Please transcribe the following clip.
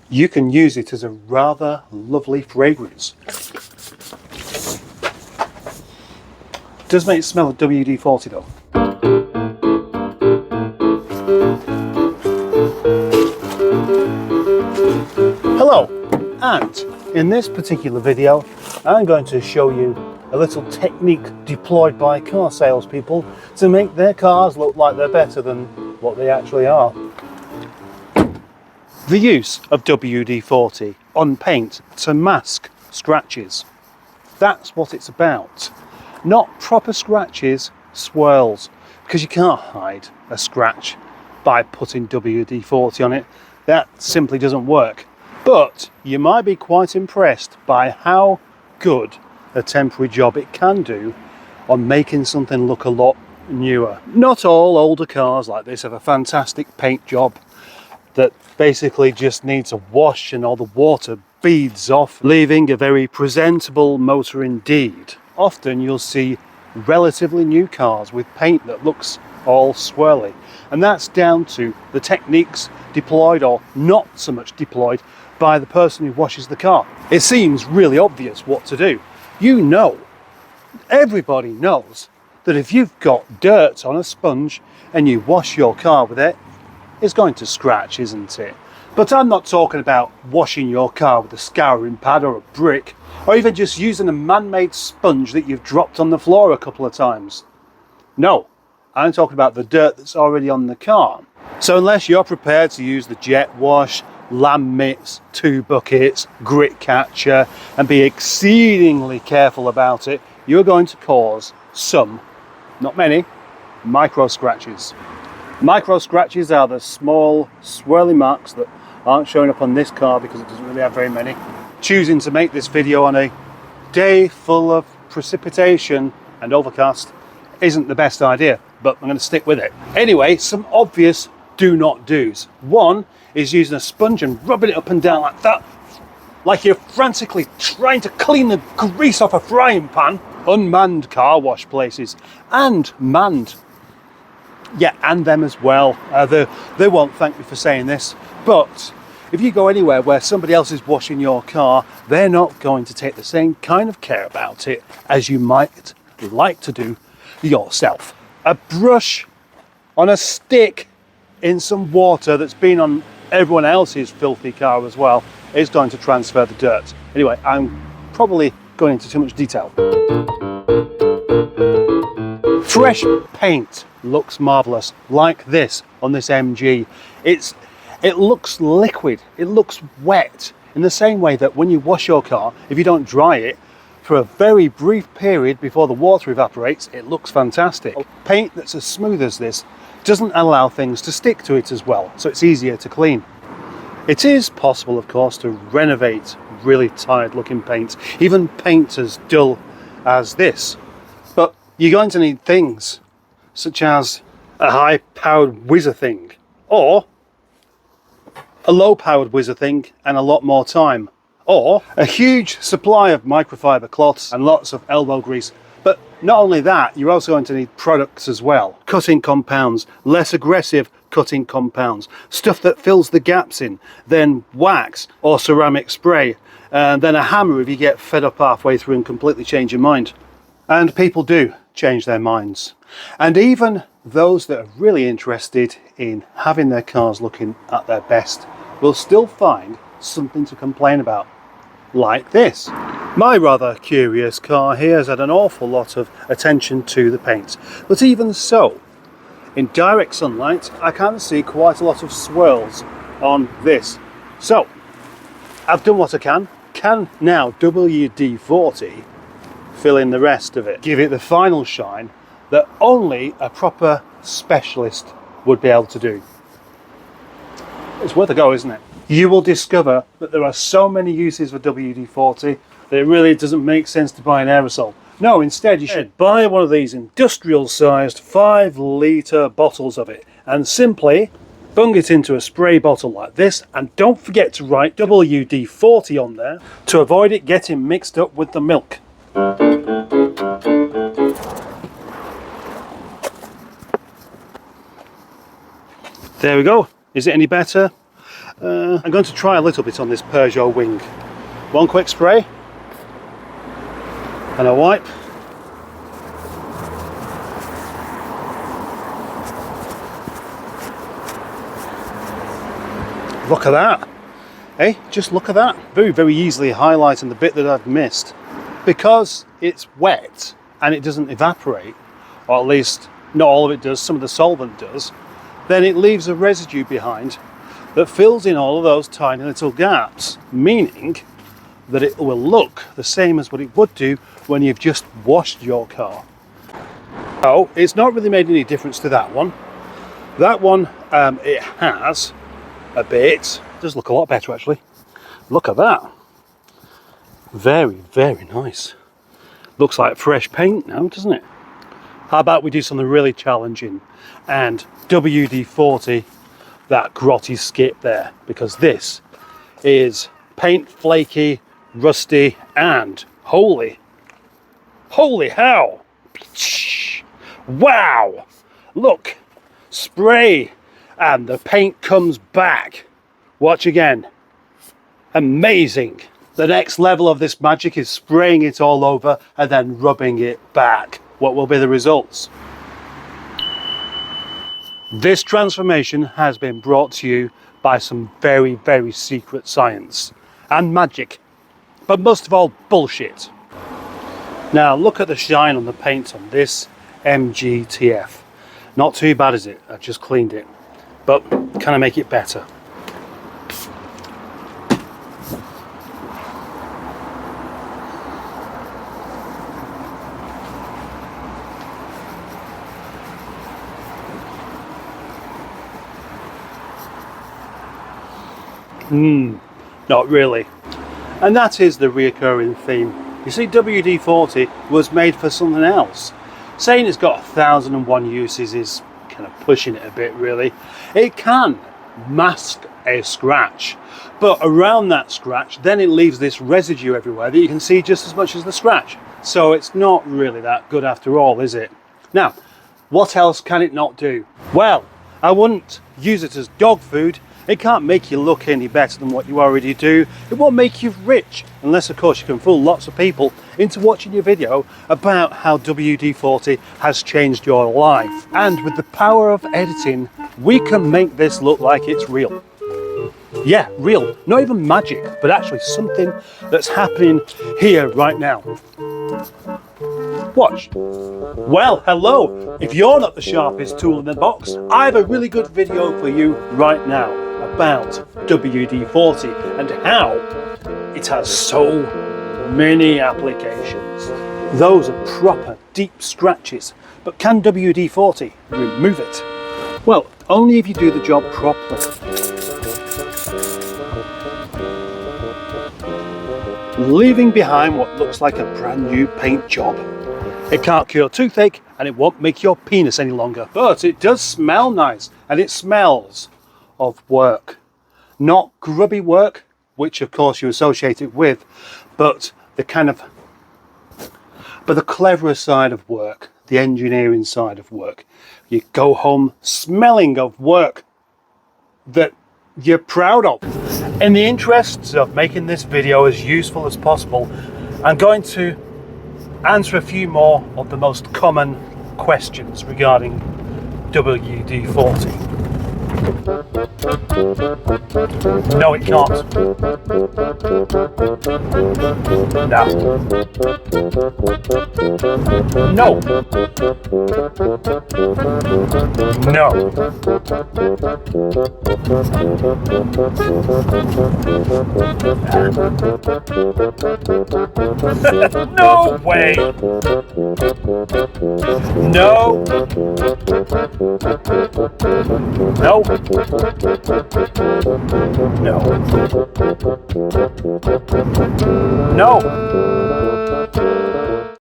you can use it as a rather lovely fragrance. It does make it smell of WD-40 though. Hello, and in this particular video I'm going to show you a little technique deployed by car salespeople to make their cars look like they're better than what they actually are. The use of WD-40 on paint to mask scratches. That's what it's about. Not proper scratches, swirls, because you can't hide a scratch by putting WD-40 on it. That simply doesn't work. But you might be quite impressed by how good a temporary job it can do on making something look a lot newer. Not all older cars like this have a fantastic paint job that basically just needs a wash and all the water beads off, leaving a very presentable motor indeed. Often you'll see relatively new cars with paint that looks all swirly, and that's down to the techniques deployed or not so much deployed by the person who washes the car. It seems really obvious what to do. You know, everybody knows that if you've got dirt on a sponge and you wash your car with it, it's going to scratch, isn't it? But I'm not talking about washing your car with a scouring pad or a brick, or even just using a man-made sponge that you've dropped on the floor a couple of times. No, I'm talking about the dirt that's already on the car. So unless you're prepared to use the jet wash, lamb mitts, 2 buckets, grit catcher, and be exceedingly careful about it, you're going to cause some, not many, micro scratches. Micro scratches are the small swirly marks that aren't showing up on this car because it doesn't really have very many. Choosing to make this video on a day full of precipitation and overcast isn't the best idea, but I'm going to stick with it. Anyway, some obvious do not do's. One is using a sponge and rubbing it up and down like that, like you're frantically trying to clean the grease off a frying pan. Unmanned car wash places and manned, yeah, and them as well. They won't thank me for saying this, but if you go anywhere where somebody else is washing your car, they're not going to take the same kind of care about it as you might like to do yourself. A brush on a stick in some water that's been on everyone else's filthy car as well is going to transfer the dirt. Anyway, I'm probably going into too much detail. Fresh paint looks marvellous, like this on this MG. It looks liquid, it looks wet, in the same way that when you wash your car, if you don't dry it for a very brief period before the water evaporates, it looks fantastic. Paint that's as smooth as this doesn't allow things to stick to it as well, so it's easier to clean. It is possible, of course, to renovate really tired looking paint, even paint as dull as this, but you're going to need things such as a high powered whizzer thing, or a low powered whizzer thing and a lot more time, or a huge supply of microfiber cloths and lots of elbow grease. But not only that, you're also going to need products as well. Cutting compounds, less aggressive cutting compounds, stuff that fills the gaps in, then wax or ceramic spray, and then a hammer if you get fed up halfway through and completely change your mind. And people do change their minds. And even those that are really interested in having their cars looking at their best will still find something to complain about, like this. My rather curious car here has had an awful lot of attention to the paint, but even so, in direct sunlight I can see quite a lot of swirls on this. So I've done what I can. Can now WD-40 fill in the rest of it, give it the final shine that only a proper specialist would be able to do. It's worth a go, isn't it? You will discover that there are so many uses for WD-40 that it really doesn't make sense to buy an aerosol. No, instead you should buy one of these industrial sized 5-litre bottles of it and simply bung it into a spray bottle like this, and don't forget to write WD-40 on there to avoid it getting mixed up with the milk. There we go. Is it any better? I'm going to try a little bit on this Peugeot wing. One quick spray and a wipe. Look at that. Hey, just look at that. Very, very easily highlighting the bit that I've missed. Because it's wet and it doesn't evaporate, or at least not all of it does, some of the solvent does, then it leaves a residue behind that fills in all of those tiny little gaps, meaning that it will look the same as what it would do when you've just washed your car. Oh, it's not really made any difference to that one. That one, it has a bit. It does look a lot better actually. Look at that. Very, very nice. Looks like fresh paint now, doesn't it? How about we do something really challenging and WD-40 that grotty skip there, because this is paint flaky, rusty, and holy hell. Wow, look, spray and the paint comes back. Watch again. Amazing. The next level of this magic is spraying it all over and then rubbing it back. What will be the results? This transformation has been brought to you by some very, very secret science and magic, but most of all bullshit. Now look at the shine on the paint on this MGTF. Not too bad, is it? I've just cleaned it, but can I make it better? Not really. And that is the reoccurring theme. You see, WD-40 was made for something else. Saying it's got 1001 uses is kind of pushing it a bit, really. It can mask a scratch, but around that scratch then it leaves this residue everywhere that you can see just as much as the scratch. So it's not really that good after all, is it? Now, what else can it not do? Well, I wouldn't use it as dog food. It can't make you look any better than what you already do. It won't make you rich, unless of course you can fool lots of people into watching your video about how WD-40 has changed your life. And with the power of editing, we can make this look like it's real. Yeah, real. Not even magic, but actually something that's happening here right now. Watch. Well, hello. If you're not the sharpest tool in the box, I have a really good video for you right now about WD-40 and how it has so many applications. Those are proper deep scratches, but can WD-40 remove it? Well, only if you do the job properly. Leaving behind what looks like a brand new paint job. It can't cure toothache and it won't make your penis any longer, but it does smell nice, and it smells of work. Not grubby work, which of course you associate it with, but the cleverer side of work, the engineering side of work. You go home smelling of work that you're proud of. In the interests of making this video as useful as possible, I'm going to answer a few more of the most common questions regarding WD-40. No, it can't. No. No. No. No way. No. No. No. No.